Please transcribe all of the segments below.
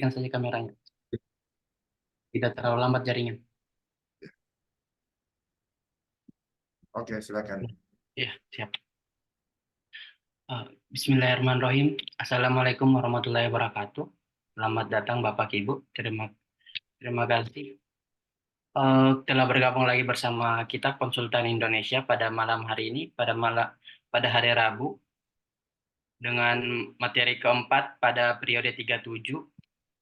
matikan saja kameranya. Tidak terlalu lambat jaringan. Oke, silakan. Ya, siap. Bismillahirrahmanirrahim. Assalamualaikum warahmatullahi wabarakatuh. Selamat datang Bapak Ibu. Terima kasih telah bergabung lagi bersama kita Konsultan Indonesia pada malam hari ini, pada hari Rabu, dengan materi keempat pada periode 37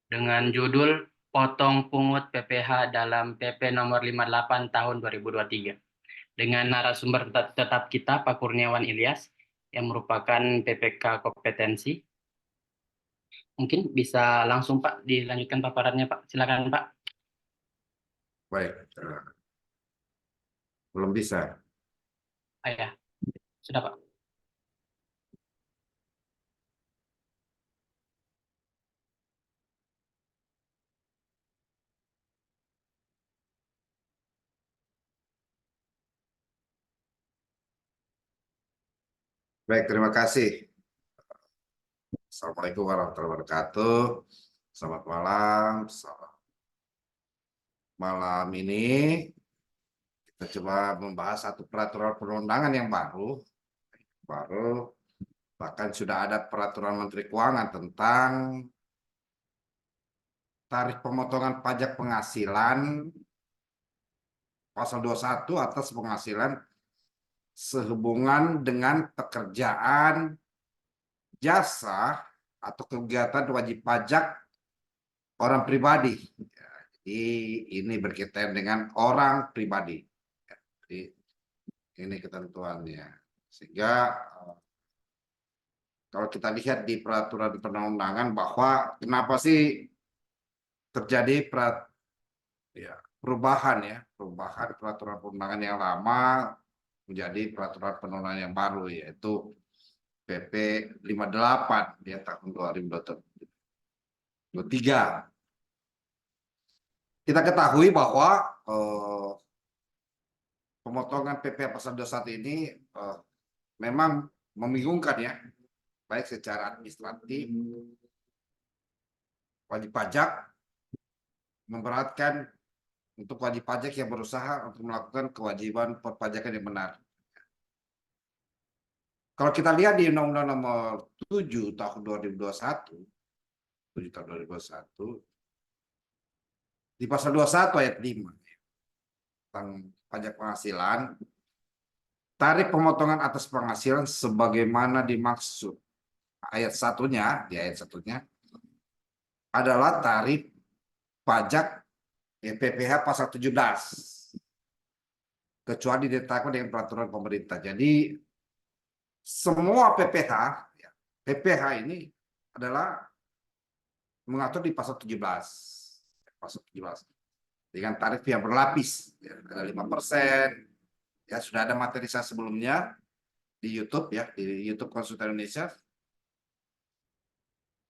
dengan judul Potong Pungut PPh dalam PP nomor 58 tahun 2023. Dengan narasumber tetap kita Pak Kurniawan Ilyas yang merupakan PPK kompetensi. Mungkin bisa langsung Pak dilanjutkan paparannya Pak. Silakan Pak. Baik, belum bisa. Ya, sudah Pak. Baik, terima kasih. Assalamualaikum warahmatullahi wabarakatuh. Selamat malam. Malam ini kita coba membahas satu peraturan perundangan yang baru. Bahkan sudah ada peraturan Menteri Keuangan tentang tarif pemotongan pajak penghasilan pasal 21 atas penghasilan sehubungan dengan pekerjaan, jasa, atau kegiatan wajib pajak orang pribadi. Jadi ini berkaitan dengan orang pribadi. Jadi ini ketentuannya. Sehingga kalau kita lihat di peraturan perundang-undangan bahwa kenapa sih terjadi perubahan peraturan perundangan yang lama menjadi peraturan perundangan yang baru, yaitu PP 58 di tahun 2023. Kita ketahui bahwa pemotongan PP pasal 21 ini memang membingungkan ya, baik secara administratif, wajib pajak, memberatkan untuk wajib pajak yang berusaha untuk melakukan kewajiban perpajakan yang benar. Kalau kita lihat di Undang-Undang Nomor 7 tahun 2021, di pasal 21 ayat 5 tentang pajak penghasilan, tarif pemotongan atas penghasilan sebagaimana dimaksud ayat satunya adalah tarif pajak PPh pasal 17, kecuali ditetapkan dengan peraturan pemerintah. Jadi semua PPh ini adalah mengatur di pasal 17 dengan tarif yang berlapis, ada 5%. Ya, sudah ada materi saya sebelumnya di YouTube di YouTube Konsultan Indonesia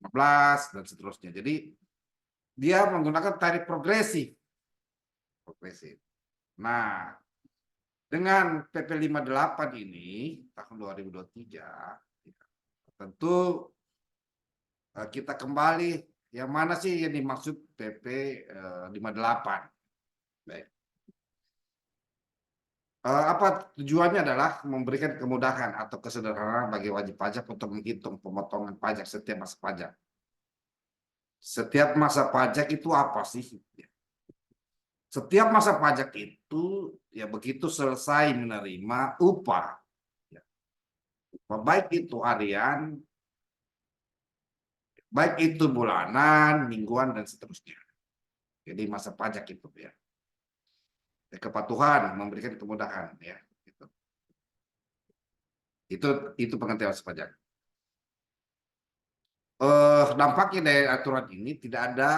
15 dan seterusnya. Jadi dia menggunakan tarif progresif. Nah, dengan PP 58 ini tahun 2023 tentu kita kembali yang mana sih yang dimaksud PP 58. Baik. Apa tujuannya adalah memberikan kemudahan atau kesederhanaan bagi wajib pajak untuk menghitung pemotongan pajak setiap masa pajak. Setiap masa pajak itu apa sih? Setiap masa pajak itu begitu selesai menerima upah, baik itu harian, baik itu bulanan, mingguan, dan seterusnya. Jadi masa pajak itu kepatuhan, memberikan kemudahan gitu. Itu pengertian wajib pajak. Dampaknya dari aturan ini tidak ada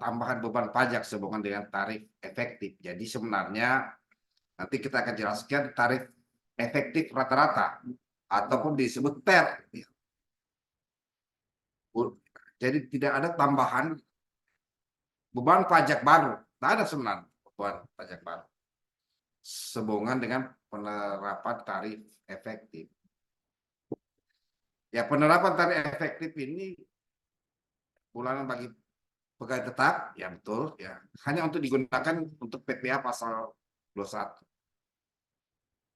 tambahan beban pajak sehubungan dengan tarif efektif. Jadi sebenarnya nanti kita akan jelaskan tarif efektif rata-rata ataupun disebut TER. Jadi tidak ada tambahan beban pajak baru. Tidak ada sebenarnya beban pajak baru sehubungan dengan penerapan tarif efektif. Ya, penerapan tarif efektif ini bulanan bagi pegawai tetap, ya betul, ya. Hanya untuk digunakan untuk PPh pasal 21.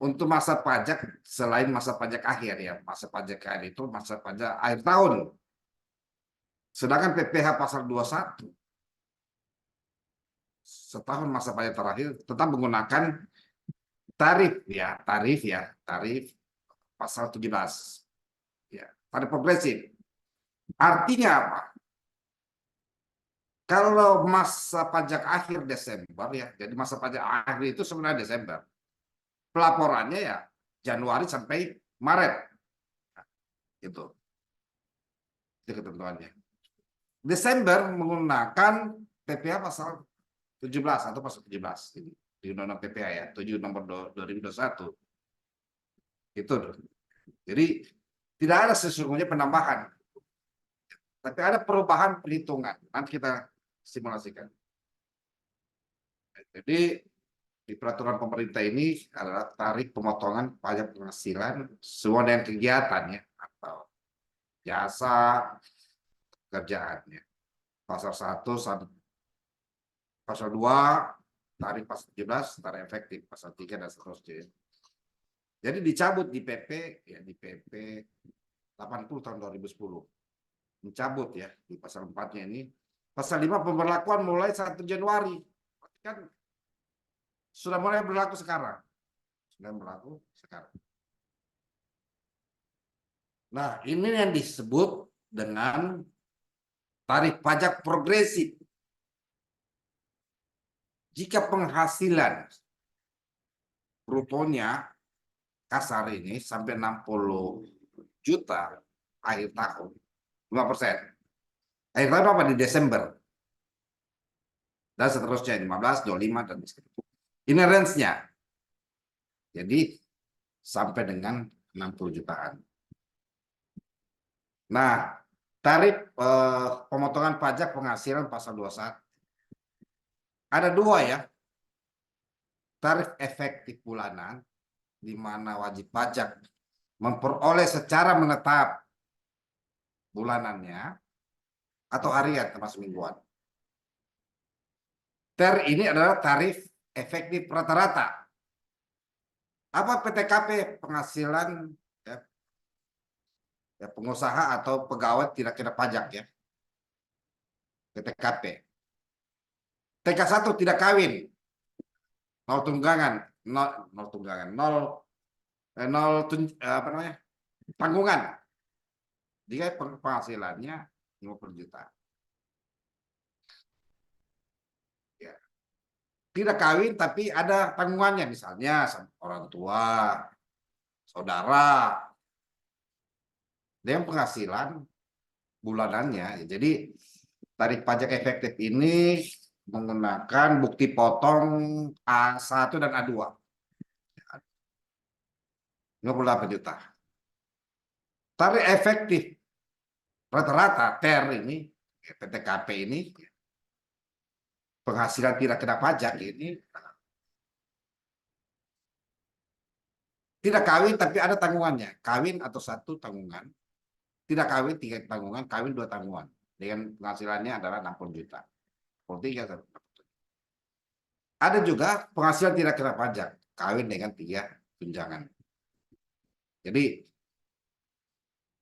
Untuk masa pajak selain masa pajak akhir ya, masa pajak akhir itu masa pajak akhir tahun. Sedangkan PPh pasal 21 setahun masa pajak terakhir tetap menggunakan tarif pasal 17 ya, tarif progresif. Artinya apa? Kalau masa pajak akhir Desember ya, jadi masa pajak akhir itu sebenarnya Desember. Pelaporannya ya Januari sampai Maret. Itu ketentuannya. Desember menggunakan PPh pasal 17 atau pasal 17 ini di Undang-Undang PPh ya, 7 nomor 2021. Itu. Jadi tidak ada sesungguhnya penambahan. Tapi ada perubahan perhitungan. Nanti kita simulasikan. Jadi di peraturan pemerintah ini adalah tarif pemotongan pajak penghasilan semua dengan kegiatannya atau jasa kerjaannya. Pasal 1, pasal 2, tarif pasal 17, tarif efektif, pasal 3 dan seterusnya. Jadi dicabut di PP ya, di PP 80 tahun 2010. Dicabut ya di pasal 4-nya ini. Pasal 5 pemberlakuan mulai 1 Januari. Kan sudah mulai berlaku sekarang. Sudah berlaku sekarang. Nah, ini yang disebut dengan tarif pajak progresif. Jika penghasilan brutonya kasar ini sampai 60 juta akhir tahun, 5%. Akhir tahun apa? Di Desember. Dan seterusnya 15, 25, dan seterusnya. Ini range-nya. Jadi sampai dengan 60 jutaan. Nah, tarif pemotongan pajak penghasilan pasal 21. Ada dua ya. Tarif efektif bulanan, di mana wajib pajak memperoleh secara menetap bulanannya atau harian termasuk mingguan. Ini adalah tarif efektif rata-rata. Apa PTKP? Penghasilan ya, pengusaha atau pegawai tidak kena pajak ya. PTKP. TK1 tidak kawin. Nol tunggangan, nol tunggangan, apa namanya? Tanggungan. Jika penghasilannya 50 juta. Ya. Tidak kawin tapi ada tanggungannya, misalnya orang tua, saudara, dengan penghasilan bulanannya. Jadi tarif pajak efektif ini menggunakan bukti potong A1 dan A2. 58 juta. Tarif efektif rata-rata ini, PTKP ini, penghasilan tidak kena pajak ini, tidak kawin tapi ada tanggungannya. Kawin atau satu tanggungan, tidak kawin 3 tanggungan, kawin 2 tanggungan. Dengan penghasilannya adalah 60 juta. 3. Ada juga penghasilan tidak kena pajak, kawin dengan 3 tunjangan. Jadi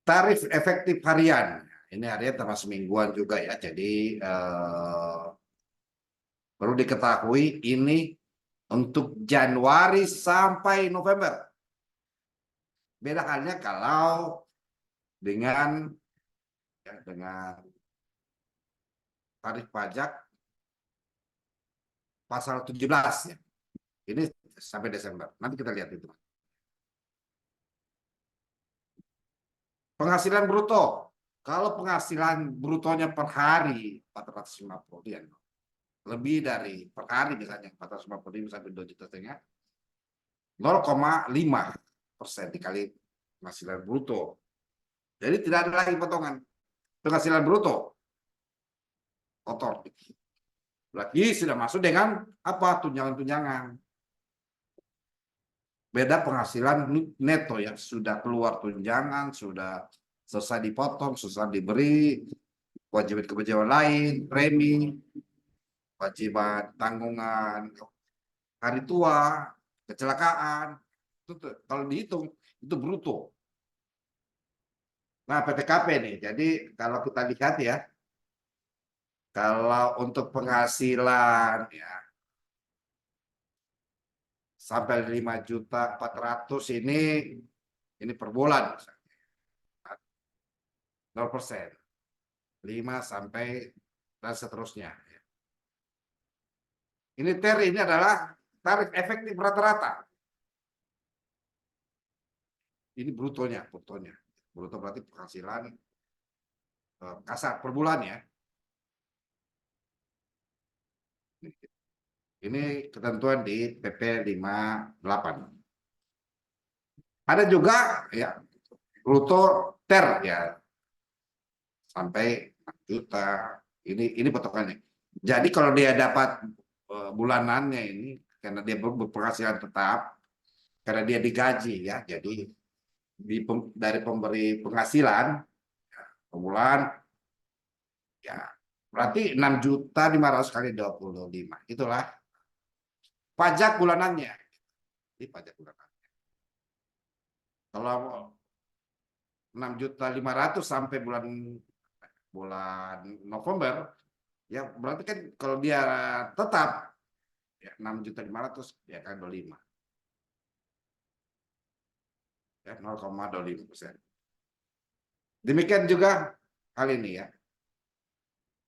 tarif efektif harian, ini harian termasuk mingguan juga ya. Jadi perlu diketahui ini untuk Januari sampai November. Beda halnya kalau dengan tarif pajak pasal 17 ya. Ini sampai Desember. Nanti kita lihat itu. Penghasilan bruto. Kalau penghasilan brutonya per hari 450 ya, lebih dari per hari misalnya 450 sampai 2,5 juta, 0,5% dikali penghasilan bruto. Jadi tidak ada lagi potongan penghasilan bruto kotor. Lagi sudah masuk dengan apa? Tunjangan-tunjangan. Beda penghasilan neto yang sudah keluar tunjangan, sudah selesai dipotong, selesai diberi, kewajiban lain, premi, kewajiban tanggungan hari tua, kecelakaan, itu kalau dihitung itu bruto. Nah, PTKP nih, jadi kalau kita lihat ya, kalau untuk penghasilan ya sampai 5.400.000 ini per bulan, 0%, 5 sampai dan seterusnya. Ini adalah tarif efektif rata-rata. Ini brutonya. Bruto berarti penghasilan kasar per bulan ya. Ini ketentuan di PP 58. Ada juga ya bruto ya sampai 6 juta. Ini potongannya. Jadi kalau dia dapat bulanannya ini karena dia berpenghasilan tetap, karena dia digaji ya, jadi dari pemberi penghasilan ya, per bulan ya berarti 6.500.000 kali 25. Itulah pajak bulanannya. Ini pajak bulanannya. Kalau 6.500.000 sampai bulan November, ya berarti kan kalau dia tetap ya 6.500.000 ya kan 25. Ya 0,25%. Demikian juga hal ini ya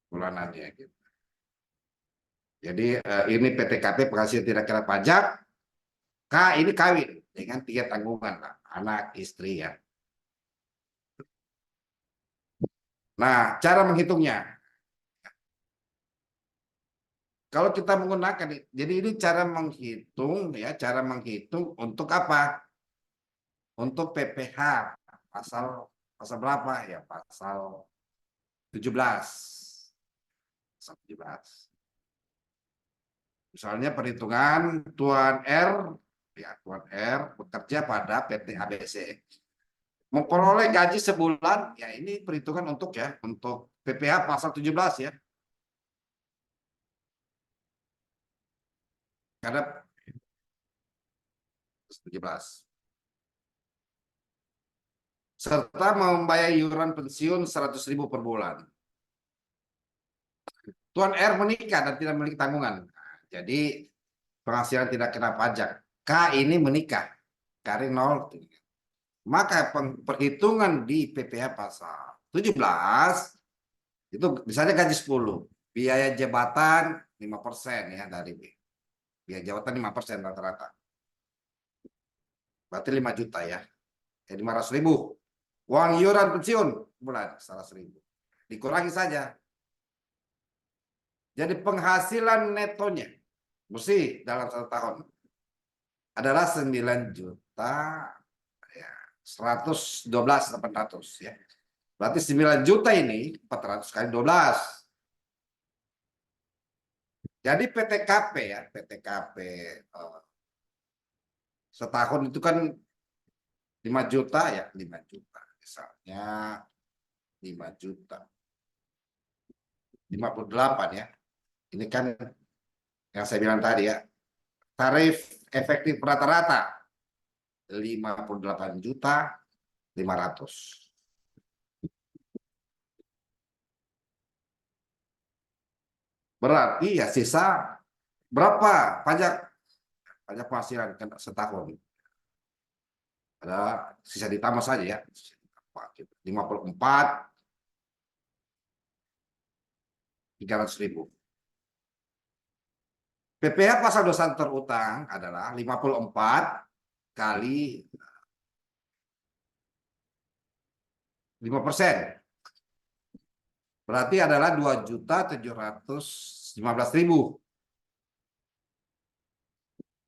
bulanannya gitu. Jadi ini PTKP penghasilan tidak kena pajak. K ini kawin dengan 3 tanggungan lah, anak, istri ya. Nah, cara menghitungnya. Kalau kita menggunakan, jadi ini cara menghitung ya, cara menghitung untuk apa? Untuk PPh pasal berapa ya? Pasal 17. Pasal 17. Misalnya perhitungan Tuan R ya, Tuan R bekerja pada PT ABC. Memperoleh gaji sebulan, ya ini perhitungan untuk ya, untuk PPh pasal 17 ya. Karena 17. Serta membayar iuran pensiun 100.000 per bulan. Tuan R menikah dan tidak memiliki tanggungan. Nah, jadi penghasilan tidak kena pajak. K ini menikah, karir 0. Maka perhitungan di PPh pasal 17 itu misalnya gaji 10, biaya jabatan 5% ya dari biaya jabatan 5% rata-rata. Berarti 5 juta ya. 500.000. Uang iuran pensiun bulan 100.000. Dikurangi saja. Jadi penghasilan netonya mesti dalam 1 tahun adalah 9 juta ya 112.800 ya. Berarti 9 juta ini 400 kali 12. Jadi PTKP ya, PTKP setahun itu kan 5 juta ya, 5 juta. Misalnya 5 juta. 58 ya. Ini kan yang saya bilang tadi ya. Tarif efektif rata-rata 58.500.000. Berarti ya sisa berapa pajak penghasilan setahun? Ada sisa ditambah saja ya. 54.300.000. PPh pasal 21 terutang adalah 54 kali 5%. Berarti adalah 2.715.000.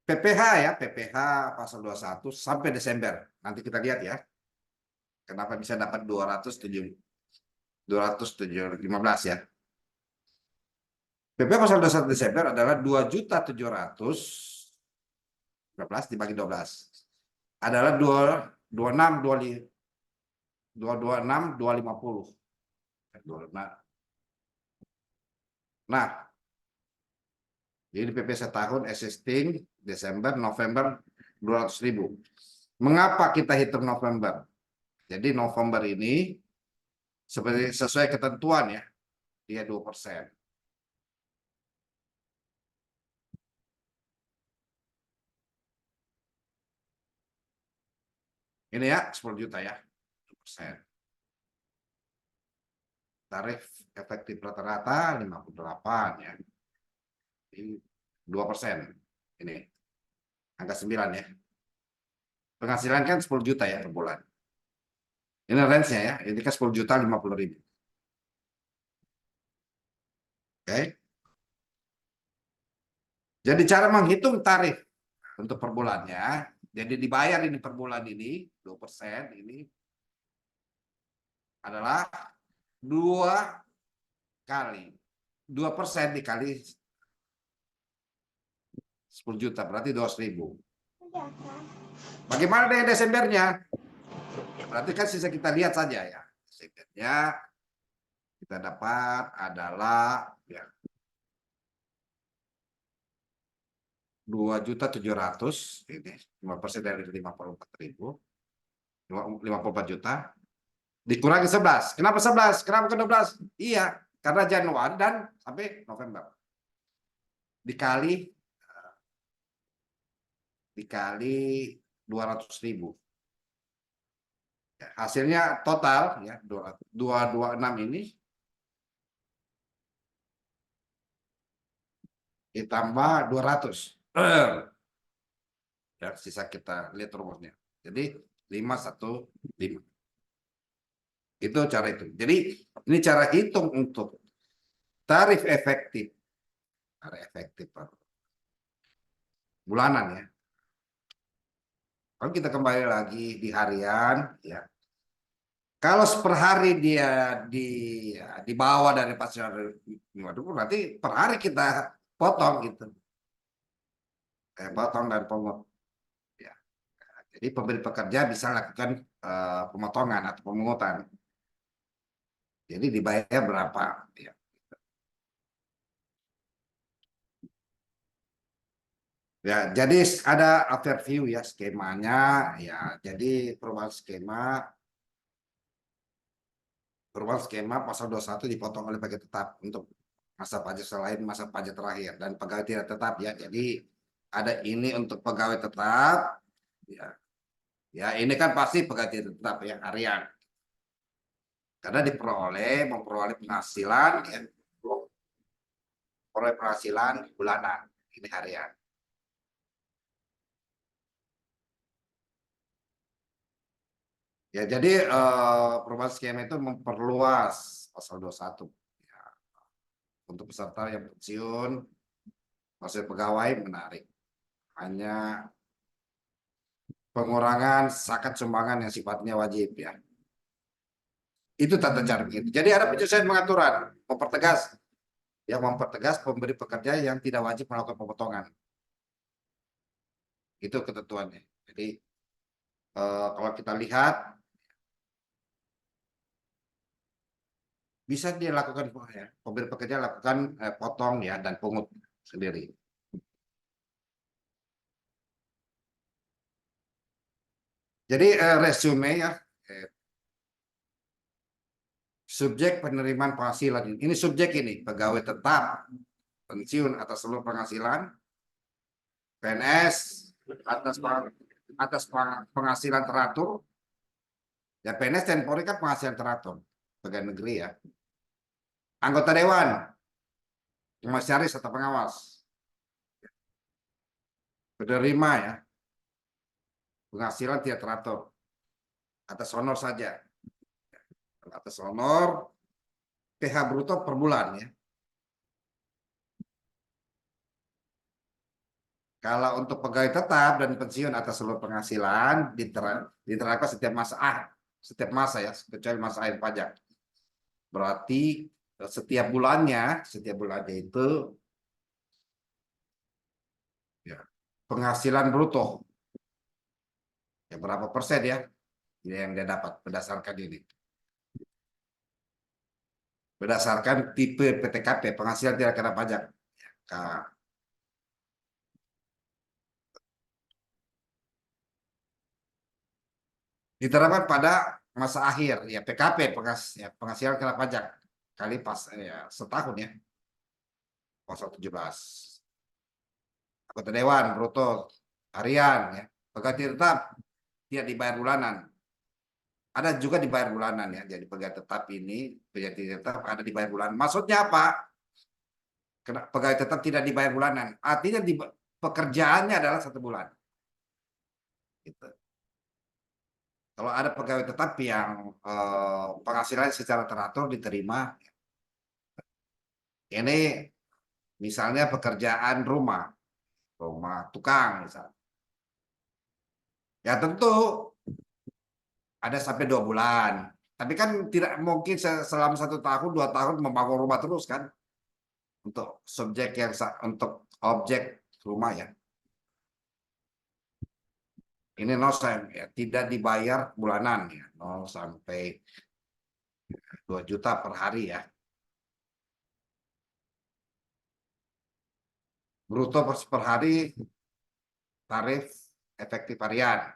PPh ya, PPh pasal 21 sampai Desember. Nanti kita lihat ya. Kenapa bisa dapat 215 ya. PPh pasal 21 Desember adalah 2.700.000 dibagi 12. Adalah 226.250. Nah, jadi PP setahun existing Desember, November 200.000. Mengapa kita hitung November? Jadi November ini seperti sesuai ketentuan ya, dia 2%. Ini ya 10 juta ya, 2%. Tarif efektif rata-rata 58 ya. Ini 2%. Ini angka 9 ya. Penghasilan kan 10 juta ya per bulan. Ini range-nya ya, ini kan 10 juta 50.000. Oke. Jadi cara menghitung tarif untuk per bulannya, jadi dibayar ini per bulan ini 2% ini adalah 2 kali 2% dikali 10 juta berarti 200.000. Bagaimana dengan Desembernya? Berarti kan sisa kita lihat saja ya. Desembernya kita dapat adalah ya 2.700.000 ini 5% dari 54.000 54 juta dikurangi 11. Kenapa 11? Kenapa ke 12? Iya, karena Januari dan sampai November. Dikali 200.000. Hasilnya total ya 226 ini ditambah 200. Ya, sisa kita lihat rumusnya. Jadi 515. Itu cara itu. Jadi ini cara hitung untuk tarif efektif. Tarif efektif bulanan ya. Kalau kita kembali lagi di harian ya. Kalau per hari dia di bawah dari pasar 50, berarti per hari kita potong gitu. Potong dan pungut. Ya. Jadi pemberi pekerja bisa lakukan pemotongan atau pemungutan. Jadi dibayar berapa? Ya. Ya, jadi ada overview ya skemanya. Ya, jadi perubahan skema pasal 21 dipotong oleh pegawai tetap untuk masa pajak selain masa pajak terakhir dan pegawai tidak tetap ya. Jadi ada ini untuk pegawai tetap. Ya, ya ini kan pasti pegawai tidak tetap ya harian. Karena memperoleh penghasilan ya, memperoleh penghasilan bulanan ini harian. Ya, jadi perubahan skema itu memperluas pasal 21 ya, untuk peserta yang pensiun, masih pegawai menarik. Hanya pengurangan zakat sumbangan yang sifatnya wajib ya. Itu tata cara begitu. Jadi ada penyesuaian pengaturan, mempertegas pemberi pekerja yang tidak wajib melakukan pemotongan. Itu ketentuannya. Jadi kalau kita lihat bisa dia lakukan ya, pemberi pekerja lakukan potong ya dan pungut sendiri. Jadi resume ya, subjek penerimaan penghasilan ini subjek ini pegawai tetap, pensiun atas seluruh penghasilan, PNS atas penghasilan teratur, ya PNS dan Polri kan penghasilan teratur pegawai negeri ya, anggota dewan, komisaris atau pengawas, penerima ya, penghasilan tidak teratur atas honor saja, atas honor PH bruto per bulan ya. Kalau untuk pegawai tetap dan pensiun atas seluruh penghasilan diterapkan setiap masa ya, kecuali masa akhir pajak. Berarti setiap bulannya itu ya, penghasilan bruto ya berapa persen ya yang dia dapat berdasarkan ini. berdasarkan tipe PTKP, penghasilan tidak kena pajak. Nah, diterapkan pada masa akhir ya PKP, penghasilan kena pajak kali pas ya, setahun ya pasal 17. Anggota dewan bruto harian ya, pegawai tetap tidak dibayar bulanan. Ada juga dibayar bulanan ya. Jadi pegawai tetap ini, pegawai tetap ada dibayar bulanan. Maksudnya apa? Pegawai tetap tidak dibayar bulanan. Artinya pekerjaannya adalah 1 bulan. Gitu. Kalau ada pegawai tetap yang penghasilan secara teratur diterima, ini misalnya pekerjaan rumah tukang misalnya. Ya tentu ada sampai 2 bulan. Tapi kan tidak mungkin selama 1 tahun, 2 tahun membangun rumah terus kan? Untuk untuk objek rumah ya. Ini 0 ya, tidak dibayar bulanan ya, 0 sampai 2 juta per hari ya. Bruto per hari tarif efektif harian.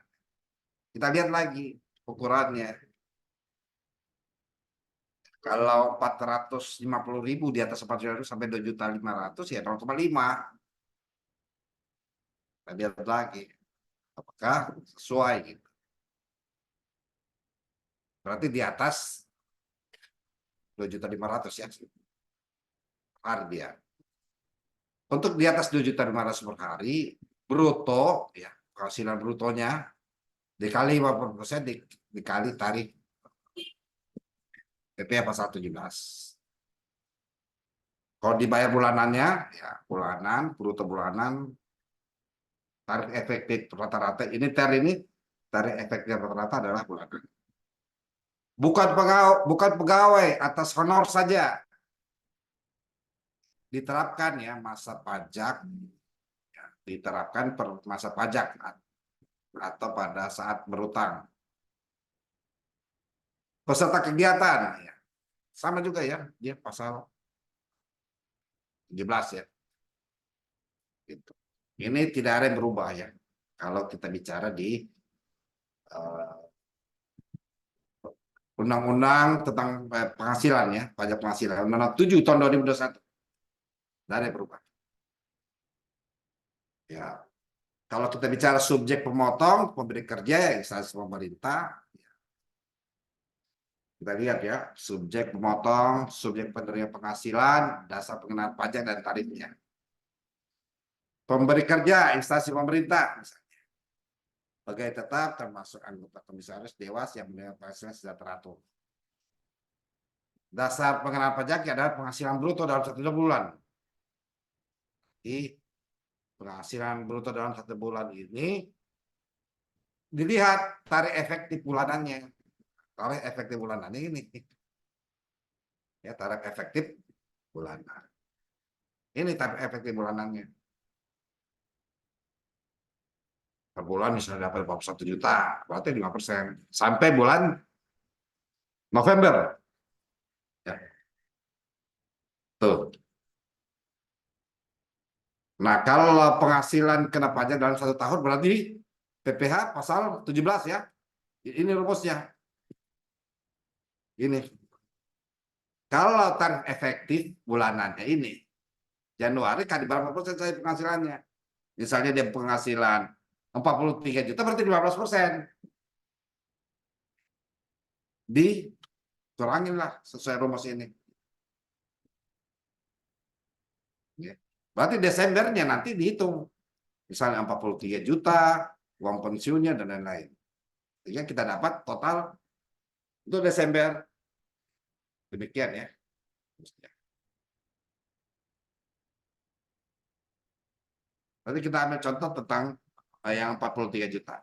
Kita lihat lagi ukurannya. Kalau 450.000 di atas 400 sampai 2.500.000 ya 0,5. Kita lihat lagi apakah sesuai gitu. Berarti di atas 2.500.000 ya hari dia. Untuk di atas 2.500.000 per hari bruto ya, penghasilan brutonya dikali 50% dikali tarif PPh pasal 17. Kalau dibayar bulanannya ya bulanan, bruto bulanan, tarif efektif rata-rata ini tarif efektif rata-rata adalah bulanan. Bukan pegawai atas honor saja diterapkan ya masa pajak ya, diterapkan per masa pajak atau pada saat berutang. Peserta kegiatan ya, sama juga ya, dia pasal 17 ya. Gitu. Ini tidak ada yang berubah ya. Kalau kita bicara di Undang-Undang tentang penghasilan ya, pajak penghasilan, Undang-Undang 7 tahun 2021. Tidak ada yang berubah. Ya, kalau kita bicara subjek pemotong, pemberi kerja ya instansi pemerintah, kita lihat ya, subjek pemotong, subjek penerima penghasilan, dasar pengenaan pajak dan tarifnya. Pemberi kerja, instansi pemerintah, misalnya. Pegawai tetap termasuk anggota komisaris dewas yang menerima penghasilan secara teratur. Dasar pengenaan pajaknya adalah penghasilan bruto dalam 1 bulan. Jadi penghasilan bruto dalam 1 bulan ini dilihat tarif efektif bulanannya. Tarif efektif bulanan ini. Ya, tarif efektif bulanan. Ini tarif efektif bulanannya. Per bulan misalnya dapat 41 juta, berarti 5%. Sampai bulan November. Ya. Tuh. Nah, kalau penghasilan kena pajak dalam 1 tahun berarti PPh pasal 17 ya. Ini rumusnya. Ini. Kalau tarif efektif bulanannya ini, Januari kan di berapa persen saya penghasilannya? Misalnya dia penghasilan 43 juta berarti 15%. Dikuranginlah sesuai rumus ini. Berarti Desembernya nanti dihitung. Misalnya 43 juta, uang pensiunnya dan lain-lain. Sehingga kita dapat total untuk Desember. Demikian ya. Nanti kita ambil contoh tentang yang 43 juta.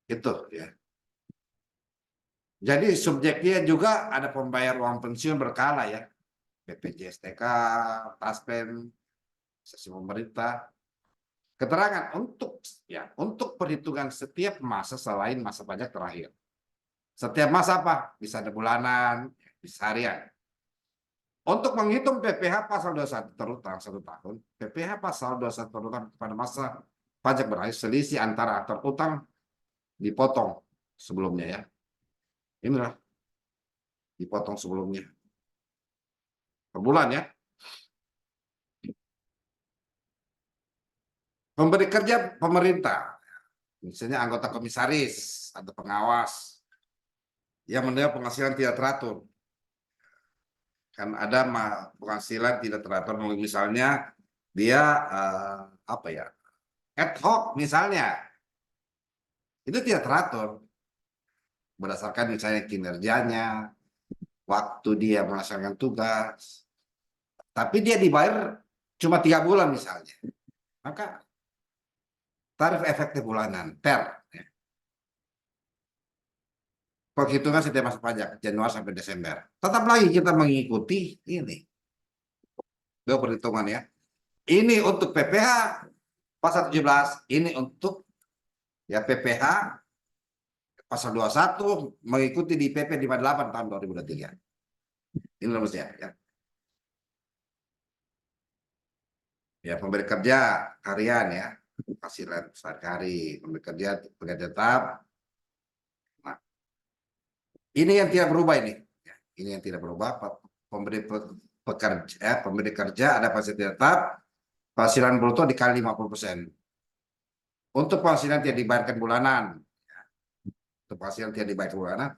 Itu ya. Jadi subjeknya juga ada pembayar uang pensiun berkala ya. BPJS TK, Taspen, sesi pemerintah. Keterangan untuk perhitungan setiap masa selain masa pajak terakhir. Setiap masa apa? Bisa ada bulanan, harian. Untuk menghitung PPh pasal 21 terutang 1 tahun, PPh pasal 21 terutang pada masa pajak berakhir selisih antara terutang dipotong sebelumnya ya. Inilah dipotong sebelumnya per bulan ya. Pemberi kerja pemerintah, misalnya anggota komisaris atau pengawas yang menerima penghasilan tidak teratur. Kan ada penghasilan tidak teratur, misalnya dia apa ya, ad hoc misalnya, itu tidak teratur berdasarkan misalnya kinerjanya, waktu dia melaksanakan tugas, tapi dia dibayar cuma 3 bulan misalnya, maka tarif efektif bulanan per penghitungan setiap masa pajak Januari sampai Desember. Tetap lagi kita mengikuti ini dua perhitungan ya. Ini untuk PPh pasal 17, ini untuk ya PPh pasal 21 mengikuti di PP 58 tahun 2023. Ini rumusnya ya. Ya, pemberi kerja harian ya, penghasilan sehari-hari, pemberi kerja pekerja tetap. Nah, ini yang tidak berubah ini. Ini yang tidak berubah. Pemberi kerja ada penghasilan tetap, penghasilan bruto dikali 50%. Untuk penghasilan tidak dibayarkan bulanan, untuk penghasilan tidak dibayar bulanan,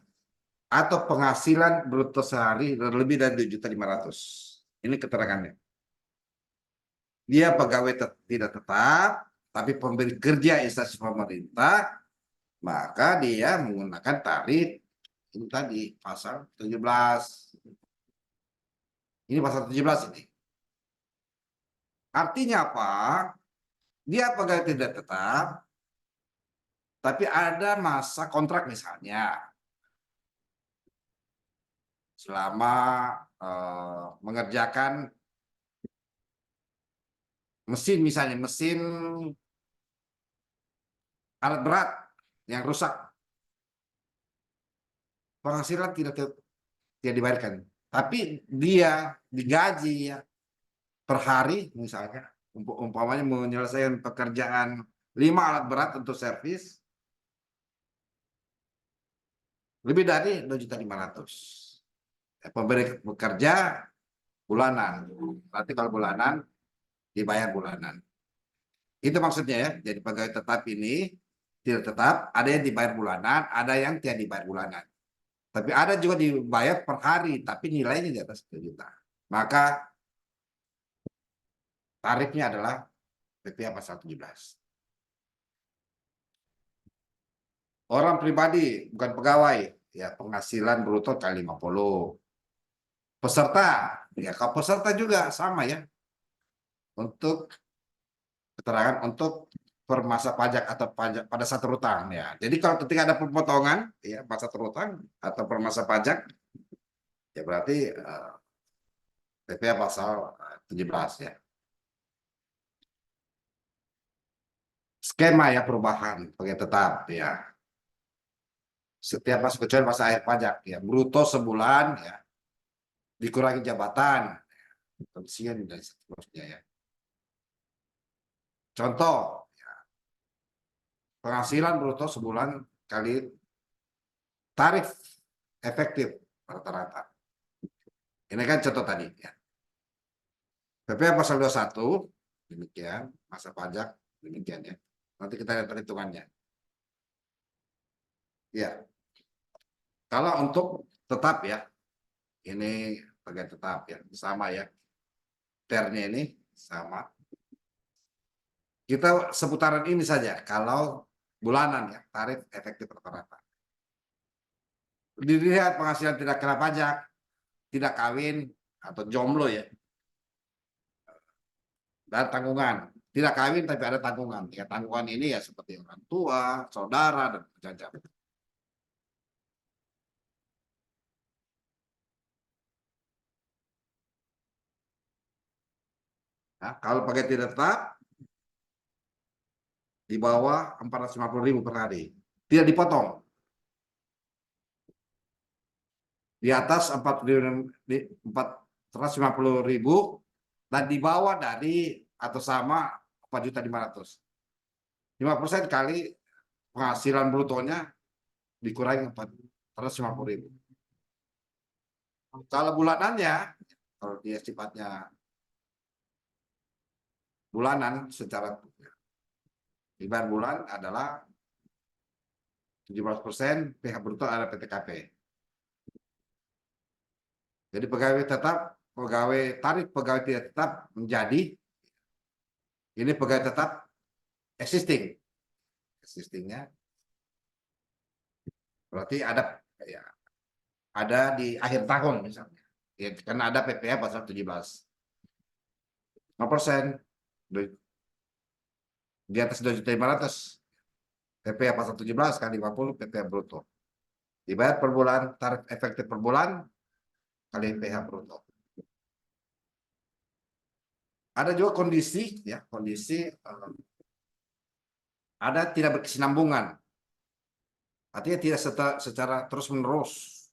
atau penghasilan bruto sehari lebih dari 2.500.000. Ini keterangannya. Dia pegawai tidak tetap, tapi pemberi kerja instansi pemerintah, maka dia menggunakan tarif ini tadi pasal 17. Ini pasal 17 ini. Artinya apa? Dia pegawai tidak tetap, tapi ada masa kontrak misalnya selama mengerjakan mesin misalnya, mesin alat berat yang rusak, penghasilan tidak dibayarkan, tapi dia digaji ya per hari misalnya, umpamanya menyelesaikan pekerjaan 5 alat berat untuk servis lebih dari 2.500.000. Pemberi bekerja bulanan, berarti kalau bulanan dibayar bulanan. Itu maksudnya ya. Jadi pegawai tetap ini tidak tetap, ada yang dibayar bulanan, ada yang tidak dibayar bulanan. Tapi ada juga dibayar per hari, tapi nilainya di atas 1 juta. Maka tarifnya adalah PPh pasal 17. Orang pribadi, bukan pegawai, ya penghasilan bruto kali 50. Peserta, ya kalau peserta juga sama ya. Untuk keterangan untuk per masa pajak atau pajak pada saat terutang ya. Jadi kalau ketika ada pemotongan ya masa terutang atau per masa pajak ya berarti PPh pasal 17 ya. Skema ya perubahan pegawai tetap ya. Setiap masa kecuali masa akhir pajak ya, bruto sebulan ya. Dikurangi jabatan, pensiun dan seterusnya ya. Contoh ya, penghasilan bruto sebulan kali tarif efektif rata-rata. Ini kan contoh tadi ya. PPh pasal 21 demikian, masa pajak demikian ya. Nanti kita lihat perhitungannya. Ya. Kalau untuk tetap ya, ini pegawai tetap ya, sama ya. Ternya ini sama. Kita seputaran ini saja kalau bulanan ya, tarif efektif rata-rata. Dilihat penghasilan tidak kena pajak, tidak kawin atau jomblo ya. Dan tanggungan. Tidak kawin tapi ada tanggungan. Ya, tanggungan ini ya seperti orang tua, saudara, dan macam-macam. Nah, kalau pakai tidak tetap, di bawah 450.000 per hari. Tidak dipotong. di atas 450.000 dan di bawah dari atau sama 4.500.000. 5% kali penghasilan brutonya dikurangi 450.000. Kalau bulanannya, kalau dia sifatnya bulanan secara dibayar bulan adalah 17% PH bruto ada PTKP. Jadi pegawai tetap, pegawai tarif pegawai tidak tetap menjadi ini pegawai tetap existingnya berarti ada ya, ada di akhir tahun misalnya ya, karena ada PPh pasal 17 5% di atas 2.500.000 PPh pasal 17 kali 50 PPh bruto dibayar per bulan, tarif efektif per bulan kali PH bruto. Ada juga kondisi ya, ada tidak berkesinambungan. Artinya tidak secara terus-menerus.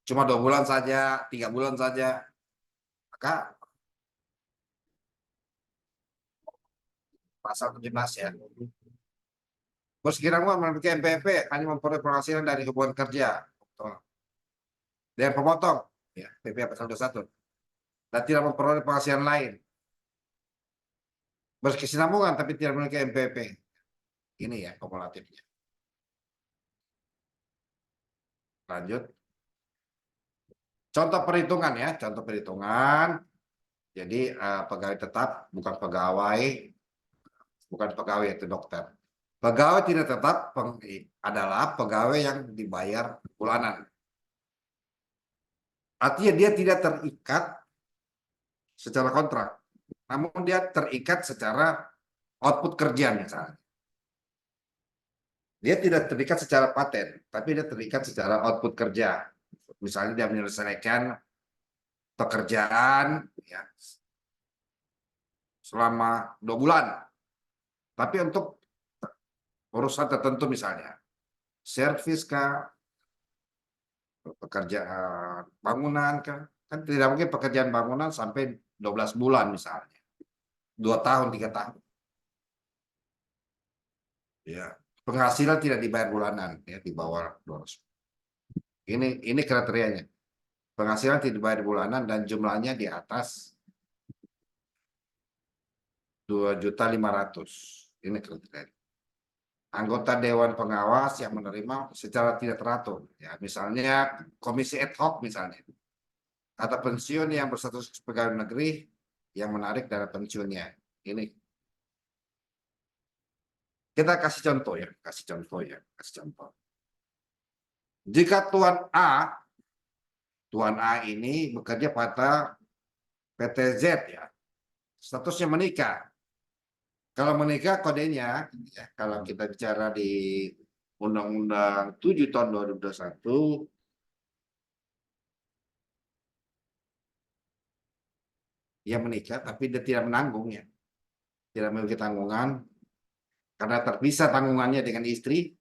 Cuma 2 bulan saja, 3 bulan saja. Maka pasal 17 ya. Bos kiranya memiliki MPP hanya memperoleh penghasilan dari hubungan kerja. Dengan pemotong, ya, PP pasal 21. Dan tidak memperoleh penghasilan lain. Berkesinambungan tapi tidak memiliki MPP. Ini ya kumulatifnya. Lanjut. Contoh perhitungan ya, contoh perhitungan. Jadi pegawai tetap bukan pegawai itu dokter. Pegawai tidak tetap adalah pegawai yang dibayar bulanan. Artinya dia tidak terikat secara kontrak, namun dia terikat secara output kerja misalnya. Dia tidak terikat secara paten, tapi dia terikat secara output kerja. Misalnya dia menyelesaikan pekerjaan ya, selama 2 bulan. Tapi untuk urusan tertentu misalnya, servis kah, pekerjaan bangunan kah, kan tidak mungkin pekerjaan bangunan sampai 12 bulan misalnya. 2 tahun, 3 tahun. Ya, penghasilan tidak dibayar bulanan ya di bawah 200. Ini kriterianya. Penghasilan tidak dibayar bulanan dan jumlahnya di atas 2.500.000. Ini kriteria. Anggota Dewan Pengawas yang menerima secara tidak teratur. Ya, misalnya komisi ad hoc misalnya. Atau pensiun yang berstatus pegawai negeri yang menarik dana pensiunnya. Ini. Kita kasih contoh ya. Kasih contoh. Jika Tuan A ini bekerja pada PTZ ya. Statusnya menikah. Kalau menikah kodenya, ya, kalau kita bicara di Undang-Undang 7 tahun 2021, dia menikah tapi dia tidak menanggung ya. Tidak memiliki tanggungan karena terpisah tanggungannya dengan istri,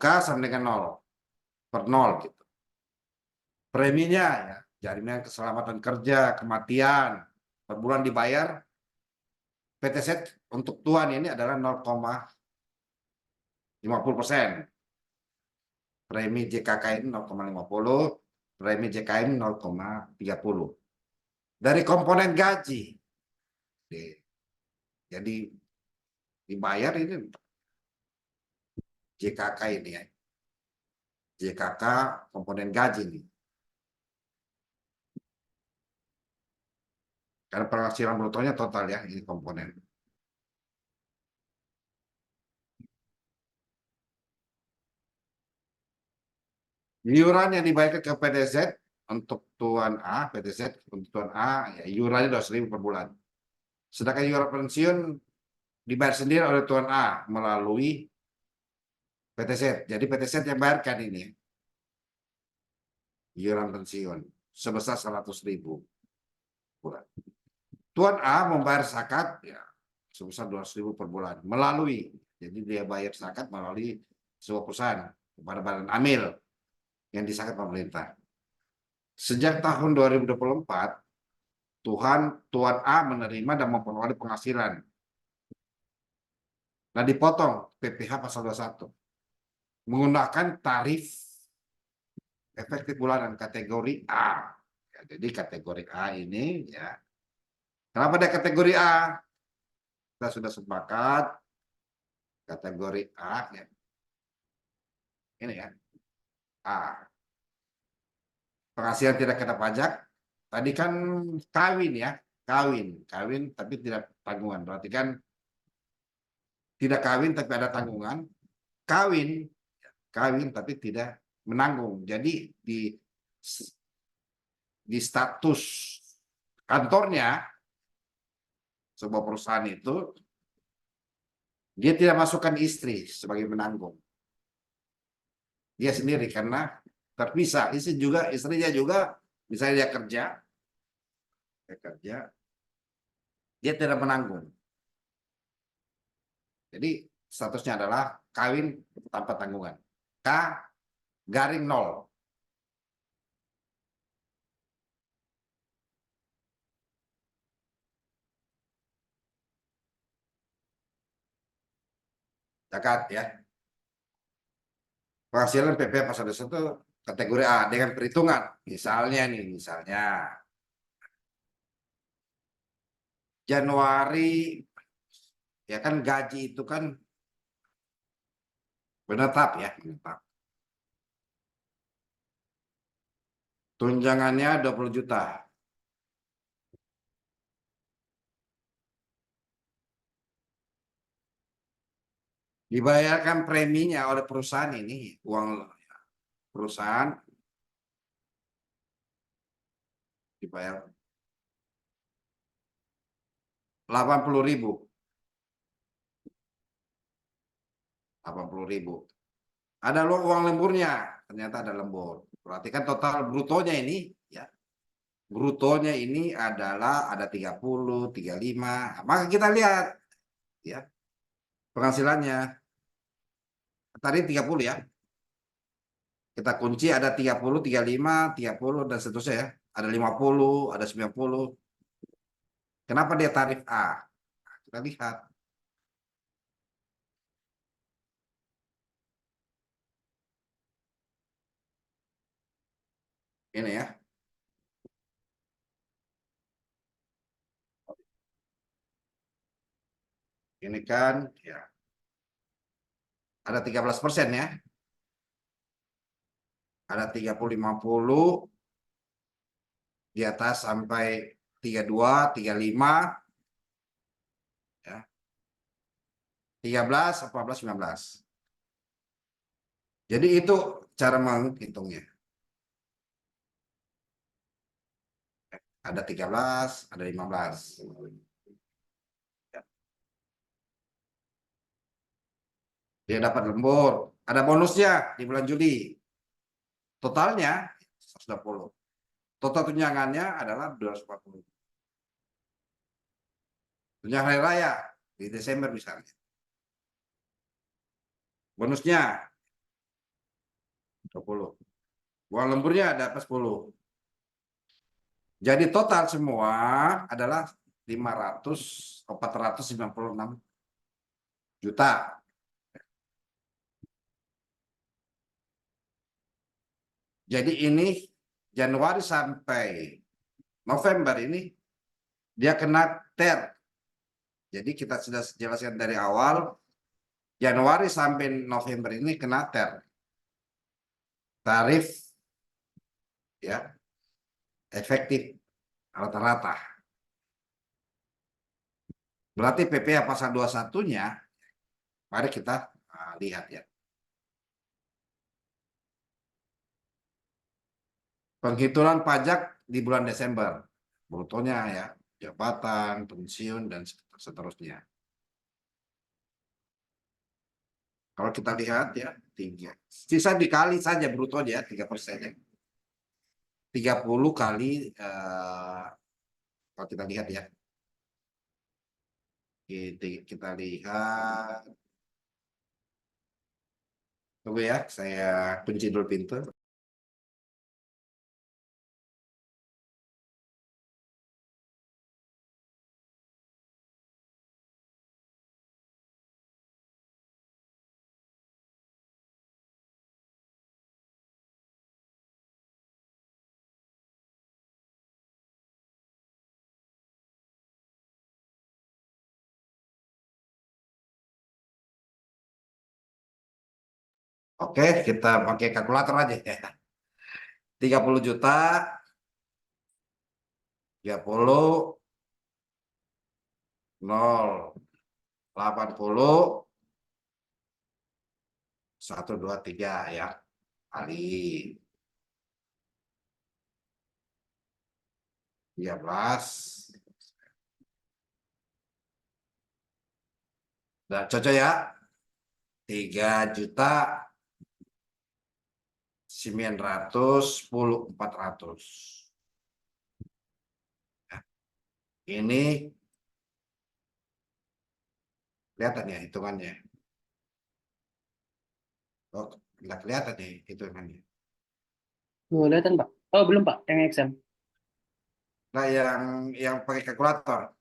K sama dengan 0 per 0 gitu. Preminya ya, jaminan keselamatan kerja, kematian, per bulan dibayar. PTZ untuk Tuan ini adalah 0,50%. Premi JKK ini 0,50, premi JKM 0,30. Dari komponen gaji. Jadi dibayar ini JKK ini ya. JKK komponen gaji nih. Karena penghasilan brutonya total ya, ini komponen. Iuran yang dibayarkan ke PTZ untuk Tuan A, PTZ untuk Tuan A, ya, iurannya 200.000 per bulan. Sedangkan iuran pensiun dibayar sendiri oleh Tuan A melalui PTZ. Jadi PTZ yang bayarkan ini iuran pensiun sebesar 100.000 bulan. Tuan A membayar zakat ya sebesar 200.000 per bulan melalui, jadi dia bayar zakat melalui sebuah perusahaan kepada badan amil yang disahkan pemerintah. Sejak tahun 2024, Tuan A menerima dan memperoleh penghasilan. Nah, dipotong PPh pasal 21 menggunakan tarif efektif bulanan kategori A. Ya, jadi kategori A ini ya. Kenapa dia kategori A? Kita sudah sepakat kategori A ya. Ini ya. A. Penghasilan tidak kena pajak. Tadi kan kawin ya. Kawin tapi tidak tanggungan. Berarti kan tidak kawin tapi ada tanggungan. Kawin tapi tidak menanggung. Jadi di status kantornya sebuah perusahaan itu dia tidak masukkan istri sebagai menanggung. Dia sendiri karena terpisah. Istrinya juga misalnya dia kerja, dia tidak menanggung. Jadi statusnya adalah kawin tanpa tanggungan. K-0. Zakat ya. Penghasilan PPh pasal 21 kategori A dengan perhitungan. Misalnya Januari ya kan gaji itu kan menetap ya, menetap. Tunjangannya 20 juta. Dibayarkan preminya oleh perusahaan ini, uang perusahaan dibayar 80.000. 80.000. Ada uang lemburnya, ternyata ada lembur. Berarti kan total brutonya ini ya. Brutonya ini adalah ada 30, 35. Maka kita lihat ya penghasilannya. Tadi 30 ya. Kita kunci ada 30, 35, 30 dan seterusnya ya. Ada 50, ada 90. Kenapa dia tarif A? Kita lihat. Ini ya. Ini kan ya ada 13% ya. Ada 30, 50 di atas sampai 32, 35 ya. 13, 14, 19. Jadi itu cara menghitungnya. Ada 13, ada 15. Dia dapat lembur, ada bonusnya di bulan Juli. Totalnya 120. Total tunjangannya adalah 240. Tunjangan hari raya di Desember misalnya. Bonusnya 20. Uang lemburnya dapat 10. Jadi total semua adalah 496 juta. Jadi ini Januari sampai November ini dia kena TER. Jadi kita sudah jelaskan dari awal, Januari sampai November ini kena TER. Tarif ya efektif rata-rata. Berarti PPh pasal 21-nya, mari kita lihat ya. Penghitungan pajak di bulan Desember. Brutonya ya, jabatan, pensiun, dan seterusnya. Kalau kita lihat ya, 3. Sisa dikali saja brutonya, 3%. 30 kali, kalau kita lihat ya. Kita lihat. Tunggu ya, saya kunci dulu pintu. Oke, kita pakai kalkulator aja ya. 30 juta, 30, 0, 80, 1, 2, 3 ya. Kali 13. Udah cocok ya. 3.910.400. Ini kelihatan ya hitungannya. Oh, nggak kelihatan nih hitungannya. Kelihatan, Pak? Oh, belum, Pak. Yang Excel. Nah, yang pakai kalkulator.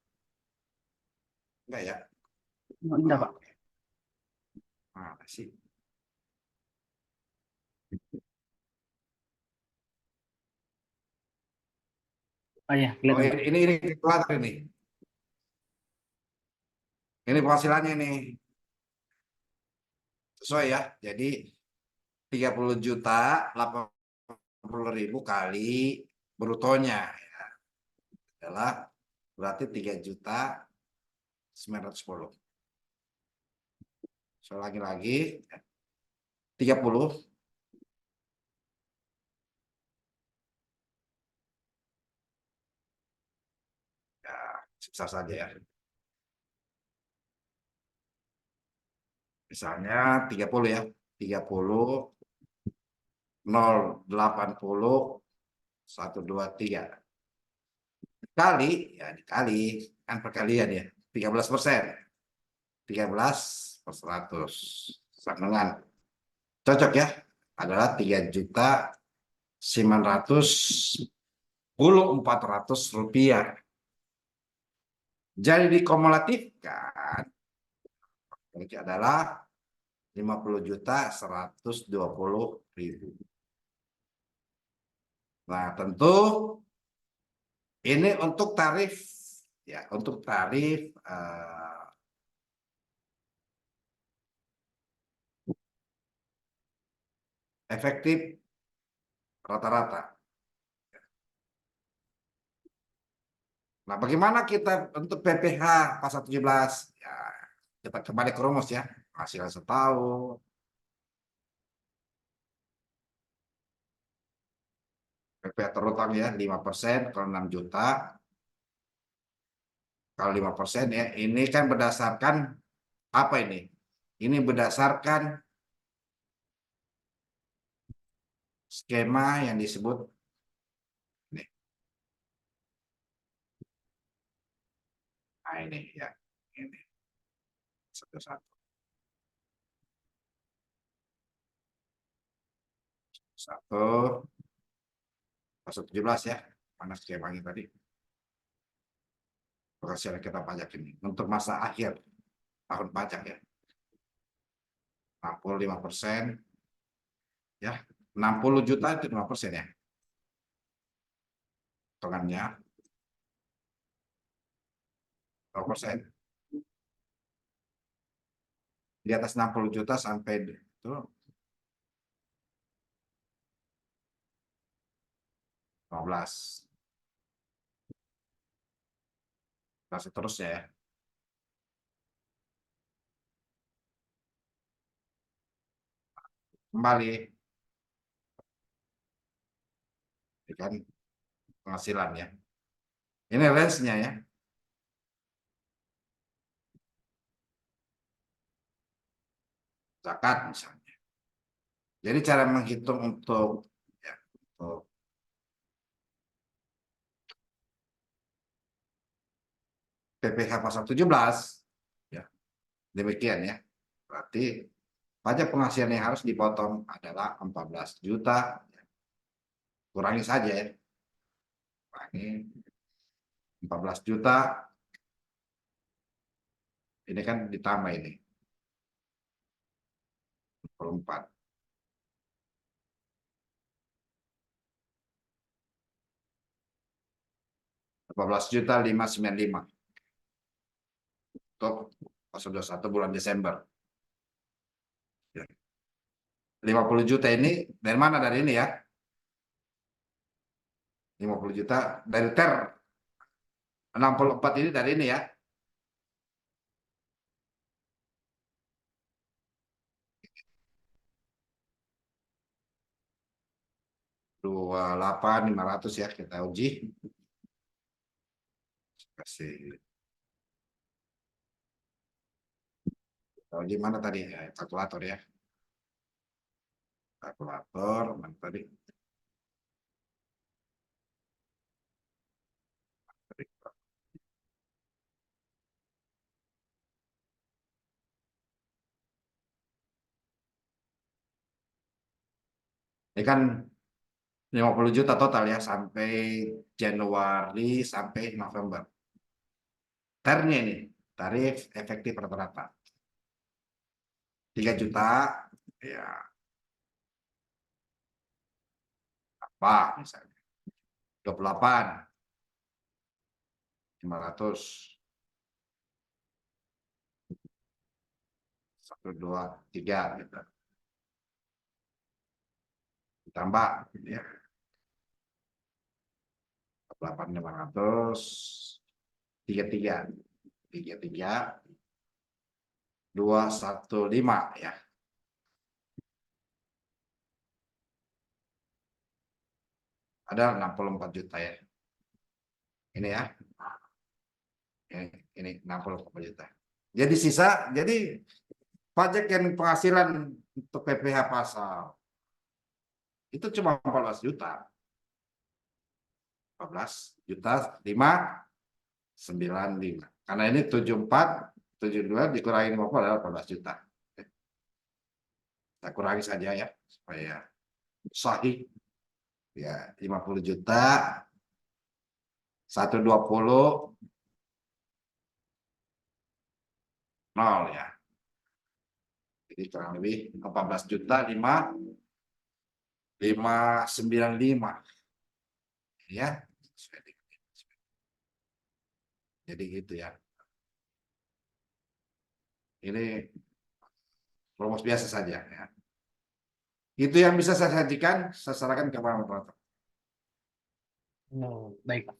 Enggak ya? Oh, enggak, Pak. Oke. Nah, sih. Oh iya, Oh, kelihatan, Pak. ini kalkulator ini. Ini penghasilannya nih. Sesuai ya. Jadi 30.080.000 kali brutonya ya, adalah berarti 3.910. So, lagi-lagi 30 ya, sebesar saja ya. Misalnya 30 ya. 30, 0, 80, 1, 2, 3. Kali, ya dikali, kan perkalian ya. 13%. 13/100. Sama dengan cocok ya. Adalah 3.910.400 rupiah. Jadi dikumulatifkan ini adalah 50.120.000. Nah, tentu ini untuk tarif ya, untuk tarif efektif rata-rata. Nah, bagaimana kita untuk PPh pasal 17? Ya, kita kembali ke rumus ya. Hasil setahun. PPh terutang ya 5% kalau 6 juta. Kalau 5% ya, ini kan berdasarkan apa ini? Ini berdasarkan skema yang disebut nih. Nah, ini ya. Ini satu-satu. Satu, pasal 17 ya. Mana skemanya tadi? Penghasilan kita pajak ini untuk masa akhir tahun pajak ya. 65%. Ya, 60 juta itu 5% ya. Hitungannya 2%. Di atas 60 juta sampai itu 15. Dan seterusnya ya. Kembali kan penghasilan ya. Ini range-nya ya. Zakat misalnya. Jadi cara menghitung untuk ya, untuk PPh pasal 17 ya. Demikian ya. Berarti pajak penghasilan yang harus dipotong adalah 14 juta. Kurangi saja ya. Kurangi 14 juta. Ini kan ditambah ini. 24. 14.595 untuk pasal 21 bulan Desember. Ya. 50 juta ini dari mana? Dari ini ya. 50 juta dari TER. 64 ini dari ini ya. Dua 28.500 ya, kita uji. Kasih. Kita uji mana tadi? Ya, kalkulator ya. Kalkulator mana tadi? Ini kan 50 juta total ya sampai Januari sampai November. Ternya ini, tarif efektif rata-rata. 3 juta, ya apa misalnya. 28, 500. 1, 2, 3 gitu. Ditambah ya. 8.500, 33, 215 ya. Ada 64 juta ya. Ini ya. Ini 64 juta. Jadi sisa, jadi pajak yang penghasilan untuk PPh pasal itu cuma 14 juta. 14 juta 595. Karena ini 74, 72 dikurangi 50 adalah 14 juta. Kita kurangi saja ya supaya sahih. Ya, 50 juta 120 nol ya. Jadi kurang lebih 14 juta 595 ya. Jadi gitu ya. Ini rumus biasa saja ya. Itu yang bisa saya sajikan, saya serahkan ke Pak Moderator. Oh, baik, Pak.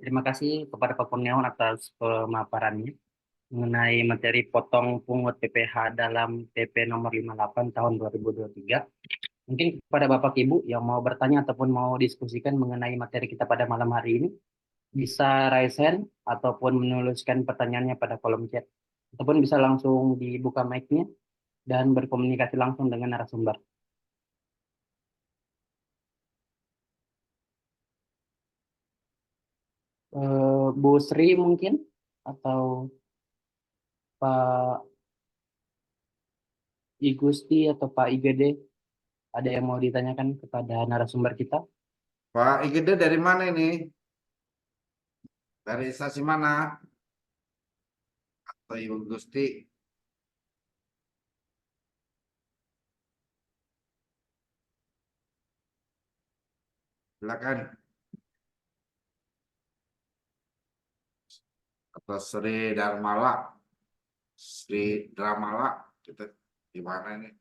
Terima kasih kepada Pak Kurniawan atas pemaparannya mengenai materi potong pungut PPh dalam PP nomor 58 tahun 2023. Mungkin kepada Bapak Ibu yang mau bertanya ataupun mau diskusikan mengenai materi kita pada malam hari ini, bisa raise hand ataupun menuliskan pertanyaannya pada kolom chat. Ataupun bisa langsung dibuka mic-nya dan berkomunikasi langsung dengan narasumber. Bu Sri mungkin atau Pak Igusti atau Pak IGD, ada yang mau ditanyakan kepada narasumber kita? Pak IGD dari mana ini? Dari stasi mana? Atau Ibu Gusti? Silakan. Atau Sri Darmala. Sri Dramala. Kita di mana ini?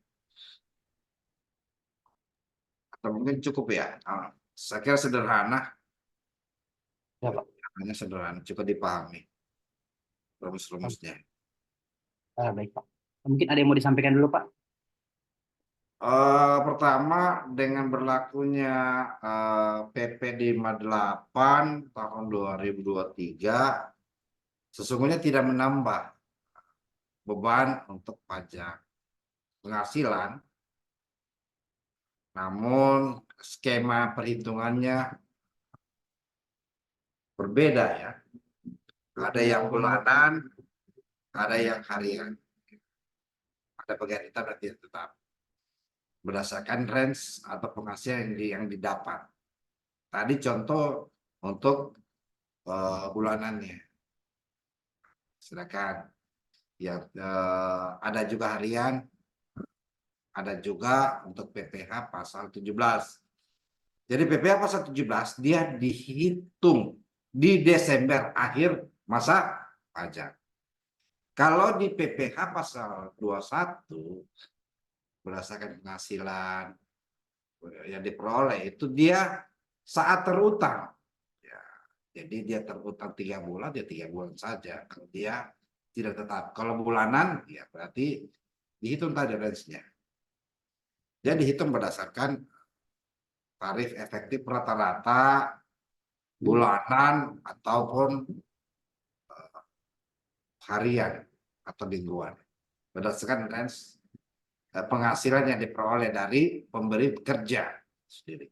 Atau mungkin cukup ya? Saya kira sederhana. Ya, Pak. Hanya sederhana, cukup dipahami. Rumus-rumusnya. Baik, Pak. Mungkin ada yang mau disampaikan dulu, Pak? Pertama, dengan berlakunya PP 58 tahun 2023, sesungguhnya tidak menambah beban untuk pajak penghasilan, namun skema perhitungannya berbeda ya. Ada yang bulanan, ada yang harian. Ada bagian hitam dan tidak tetap. Berdasarkan range atau penghasilan yang didapat. Tadi contoh untuk bulanannya. Silakan. Ya, ada juga harian, ada juga untuk PPh pasal 17. Jadi PPh pasal 17 dia dihitung di Desember akhir masa pajak. Kalau di PPh pasal 21 berdasarkan penghasilan yang diperoleh itu dia saat terutang. Ya, jadi dia terutang 3 bulan, ya 3 bulan saja. Kalau dia tidak tetap. Kalau bulanan, ya berarti dihitung tadi range-nya. Jadi dihitung berdasarkan tarif efektif rata-rata bulanan ataupun harian atau mingguan. Berdasarkan range penghasilan yang diperoleh dari pemberi kerja sendiri.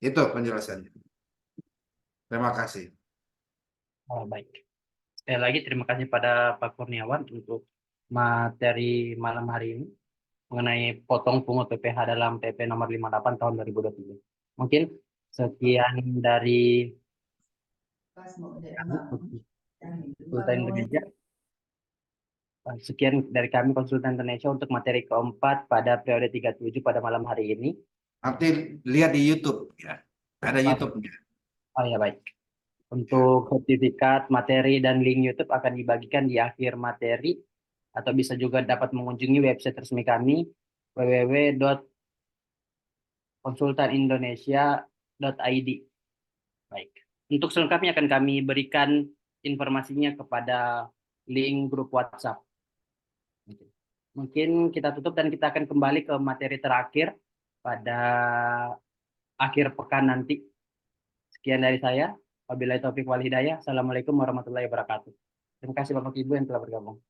Itu penjelasannya. Terima kasih. Baik. Sekali lagi terima kasih pada Pak Kurniawan untuk materi malam hari ini mengenai potong pungut PPh dalam PP nomor 58 tahun 2023. Mungkin sekian dari kami, Konsultan Indonesia. Sekian dari kami Konsultan Indonesia untuk materi keempat pada periode 37 pada malam hari ini. Nanti lihat di YouTube ya. Ada YouTube-nya. Oh ya, baik. Untuk sertifikat, materi, dan link YouTube akan dibagikan di akhir materi atau bisa juga dapat mengunjungi website resmi kami www.konsultanindonesia.id. Baik. Untuk selengkapnya akan kami berikan informasinya kepada link grup WhatsApp. Mungkin kita tutup dan kita akan kembali ke materi terakhir pada akhir pekan nanti. Sekian dari saya. Wabillahi taufiq wal hidayah. Assalamualaikum warahmatullahi wabarakatuh. Terima kasih Bapak Ibu yang telah bergabung.